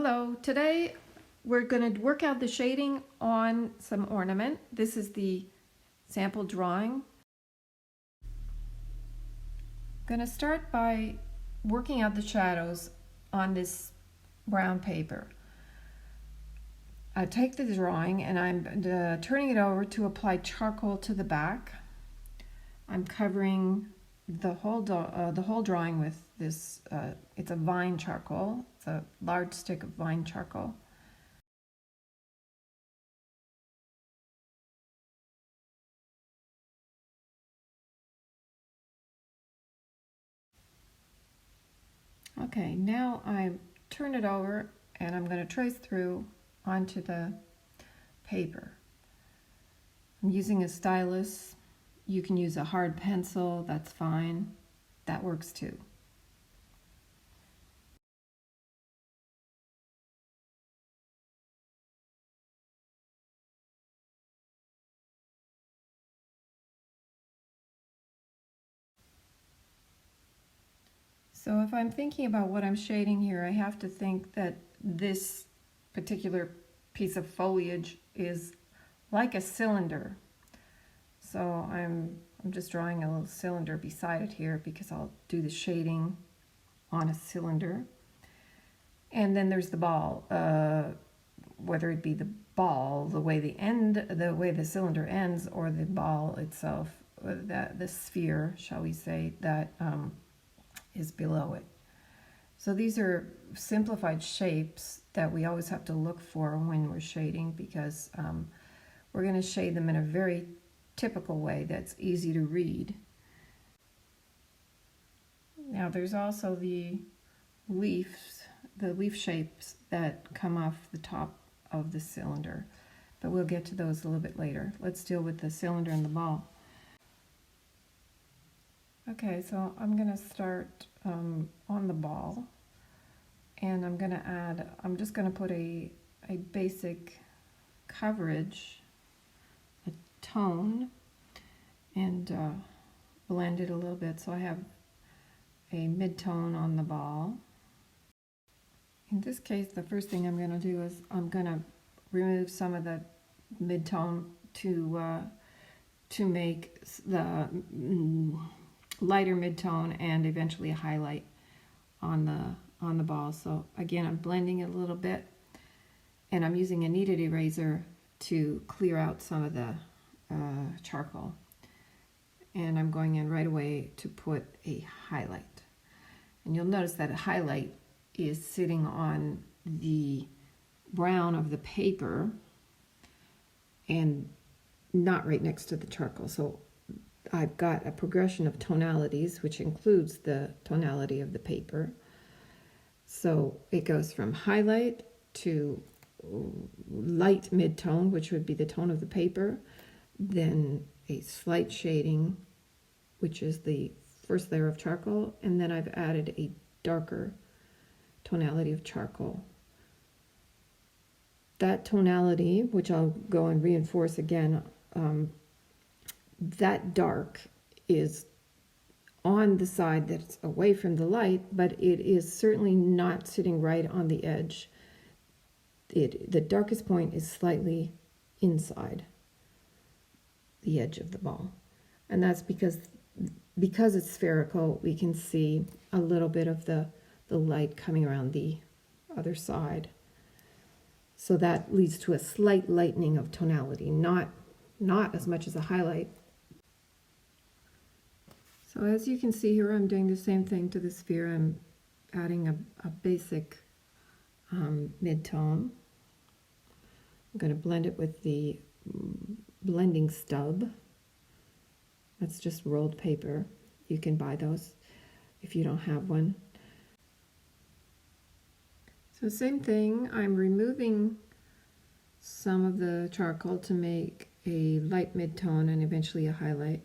Hello, today we're going to work out the shading on some ornament. This is the sample drawing. I'm going to start by working out the shadows on this brown paper. I take the drawing and I'm turning it over to apply charcoal to the back. I'm covering the whole drawing with this, it's a vine charcoal. It's a large stick of vine charcoal. Okay, now I turn it over and I'm going to trace through onto the paper. I'm using a stylus. You can use a hard pencil, that's fine. That works too. So if I'm thinking about what I'm shading here, I have to think that this particular piece of foliage is like a cylinder. So I'm just drawing a little cylinder beside it here because I'll do the shading on a cylinder. And then there's the ball, whether it be the ball, the way the cylinder ends, or the ball itself, the sphere, shall we say, that is below it. So these are simplified shapes that we always have to look for when we're shading, because we're going to shade them in a very typical way that's easy to read. Now there's also the leaf shapes that come off the top of the cylinder, but we'll get to those a little bit later. Let's deal with the cylinder and the ball. Okay, so I'm going to start on the ball, and I'm just going to put a basic coverage, a tone, and blend it a little bit so I have a mid-tone on the ball. In this case, the first thing I'm going to do is I'm going to remove some of the mid-tone to make the lighter mid-tone and eventually a highlight on the ball. So again, I'm blending it a little bit, and I'm using a kneaded eraser to clear out some of the charcoal. And I'm going in right away to put a highlight. And you'll notice that a highlight is sitting on the brown of the paper and not right next to the charcoal. So I've got a progression of tonalities, which includes the tonality of the paper. So it goes from highlight to light mid-tone, which would be the tone of the paper, then a slight shading, which is the first layer of charcoal, and then I've added a darker tonality of charcoal. That tonality, which I'll go and reinforce again, that dark is on the side that's away from the light, but it is certainly not sitting right on the edge. The darkest point is slightly inside the edge of the ball. And that's because it's spherical, we can see a little bit of the light coming around the other side. So that leads to a slight lightening of tonality, not as much as a highlight. So as you can see here, I'm doing the same thing to the sphere. I'm adding a basic mid-tone. I'm going to blend it with the blending stub. That's just rolled paper. You can buy those if you don't have one. So same thing, I'm removing some of the charcoal to make a light mid-tone and eventually a highlight.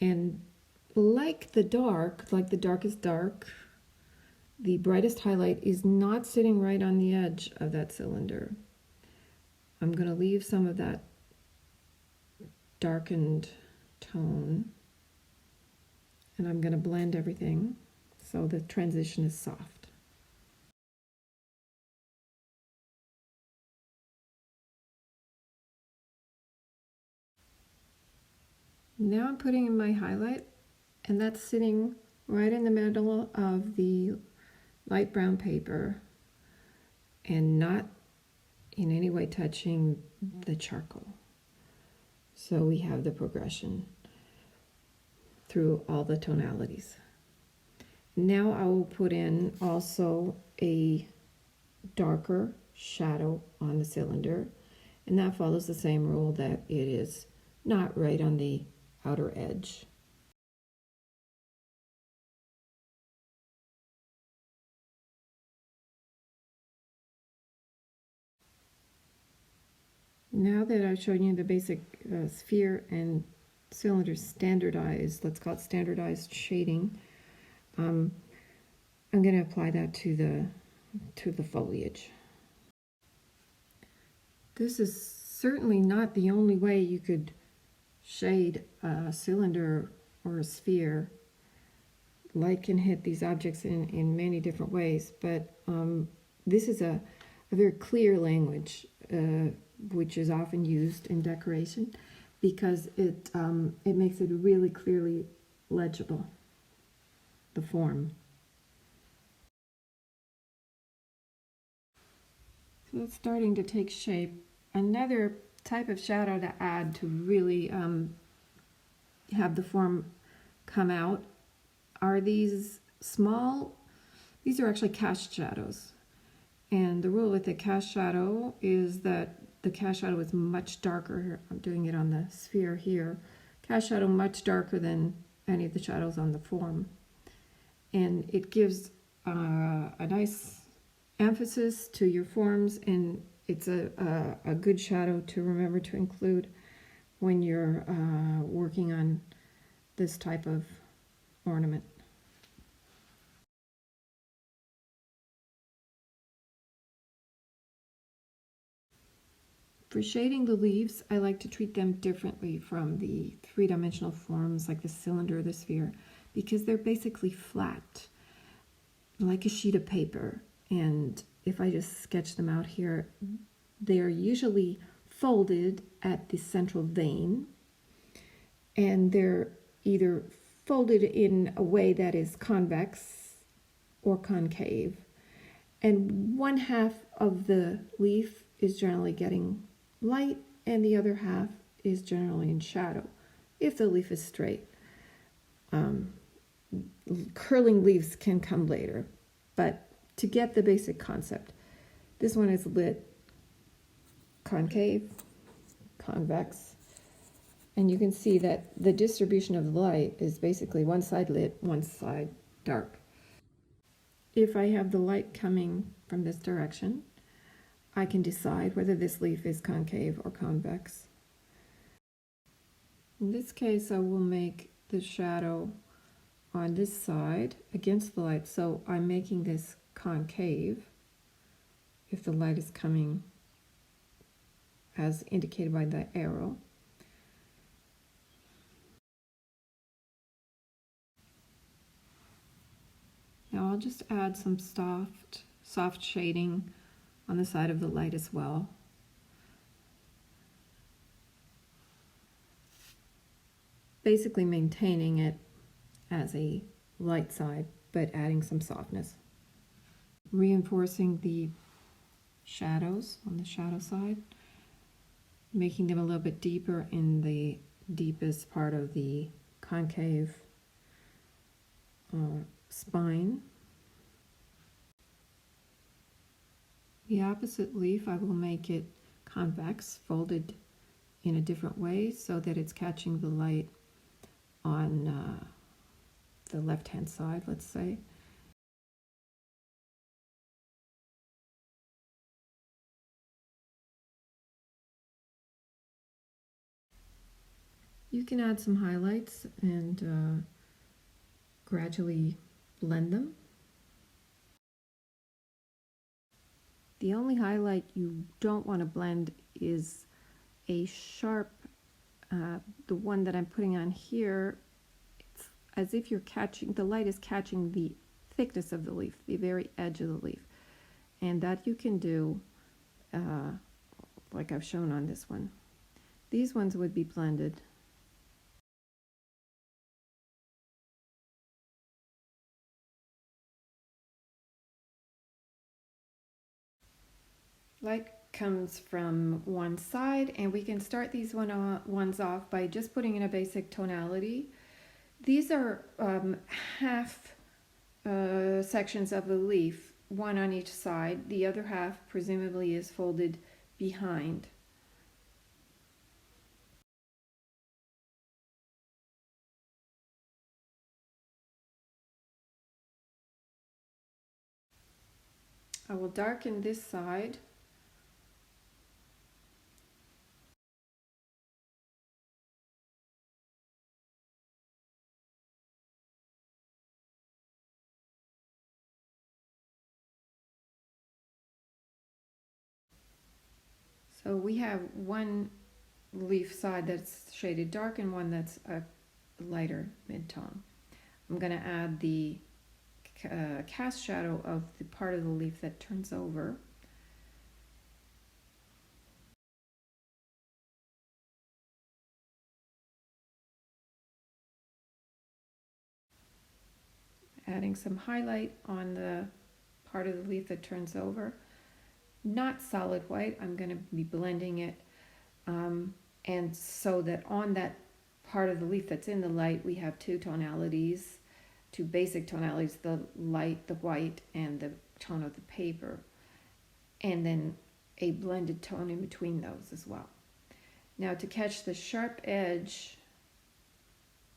And like the darkest dark, the brightest highlight is not sitting right on the edge of that cylinder. I'm going to leave some of that darkened tone, and I'm going to blend everything so the transition is soft. Now I'm putting in my highlight, and that's sitting right in the middle of the light brown paper and not in any way touching the charcoal. So we have the progression through all the tonalities. Now I will put in also a darker shadow on the cylinder, and that follows the same rule that it is not right on the outer edge. Now that I've shown you the basic sphere and cylinder standardized, let's call it standardized shading, I'm going to apply that to the foliage. This is certainly not the only way you could shade a cylinder or a sphere. Light can hit these objects in many different ways, but this is a very clear language, which is often used in decoration because it makes it really clearly legible, the form. So it's starting to take shape. Another type of shadow to add to really have the form come out are these are actually cast shadows. And the rule with the cast shadow is that the cast shadow is much darker. I'm doing it on the sphere here. Cast shadow much darker than any of the shadows on the form. And it gives a nice emphasis to your forms, and it's a good shadow to remember to include when you're working on this type of ornament. For shading the leaves, I like to treat them differently from the three-dimensional forms like the cylinder or the sphere, because they're basically flat, like a sheet of paper. And if I just sketch them out here, they're usually folded at the central vein, and they're either folded in a way that is convex or concave. And one half of the leaf is generally getting light, and the other half is generally in shadow, if the leaf is straight. Curling leaves can come later, but to get the basic concept, this one is lit concave, convex, and you can see that the distribution of the light is basically one side lit, one side dark. If I have the light coming from this direction, I can decide whether this leaf is concave or convex. In this case, I will make the shadow on this side against the light, so I'm making this concave if the light is coming as indicated by the arrow. Now I'll just add some soft shading on the side of the light as well. Basically maintaining it as a light side, but adding some softness. Reinforcing the shadows on the shadow side, making them a little bit deeper in the deepest part of the concave spine. The opposite leaf, I will make it convex, folded in a different way so that it's catching the light on the left-hand side, let's say. You can add some highlights and gradually blend them. The only highlight you don't want to blend is a sharp, the one that I'm putting on here. It's as if you're catching, the light is catching the thickness of the leaf, the very edge of the leaf. And that you can do like I've shown on this one. These ones would be blended. Light comes from one side, and we can start these ones off by just putting in a basic tonality. These are half sections of the leaf, one on each side. The other half presumably is folded behind. I will darken this side. So we have one leaf side that's shaded dark and one that's a lighter mid-tone. I'm going to add the cast shadow of the part of the leaf that turns over. Adding some highlight on the part of the leaf that turns over. Not solid white, I'm going to be blending it. And so that on that part of the leaf that's in the light, we have two tonalities, two basic tonalities, the light, the white, and the tone of the paper. And then a blended tone in between those as well. Now to catch the sharp edge,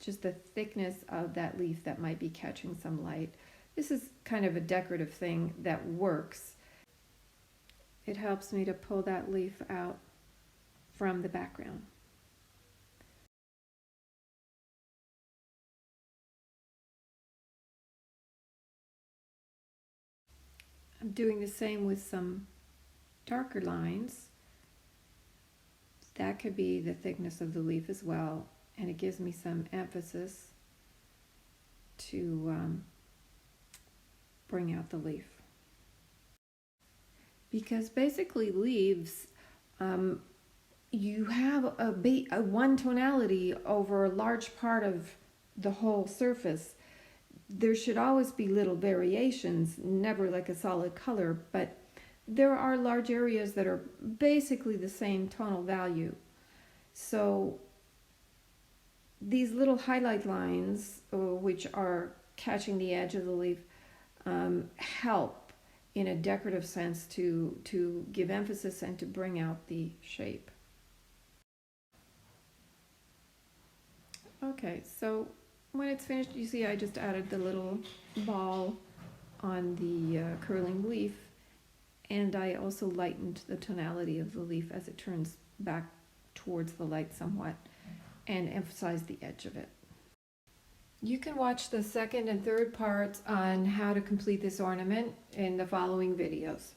just the thickness of that leaf that might be catching some light, this is kind of a decorative thing that works. It helps me to pull that leaf out from the background. I'm doing the same with some darker lines. That could be the thickness of the leaf as well, and it gives me some emphasis to bring out the leaf. Because basically leaves, you have a one tonality over a large part of the whole surface. There should always be little variations, never like a solid color, but there are large areas that are basically the same tonal value. So these little highlight lines, which are catching the edge of the leaf, help in a decorative sense to give emphasis and to bring out the shape. Okay, so when it's finished, you see I just added the little ball on the curling leaf, and I also lightened the tonality of the leaf as it turns back towards the light somewhat, and emphasized the edge of it. You can watch the second and third parts on how to complete this ornament in the following videos.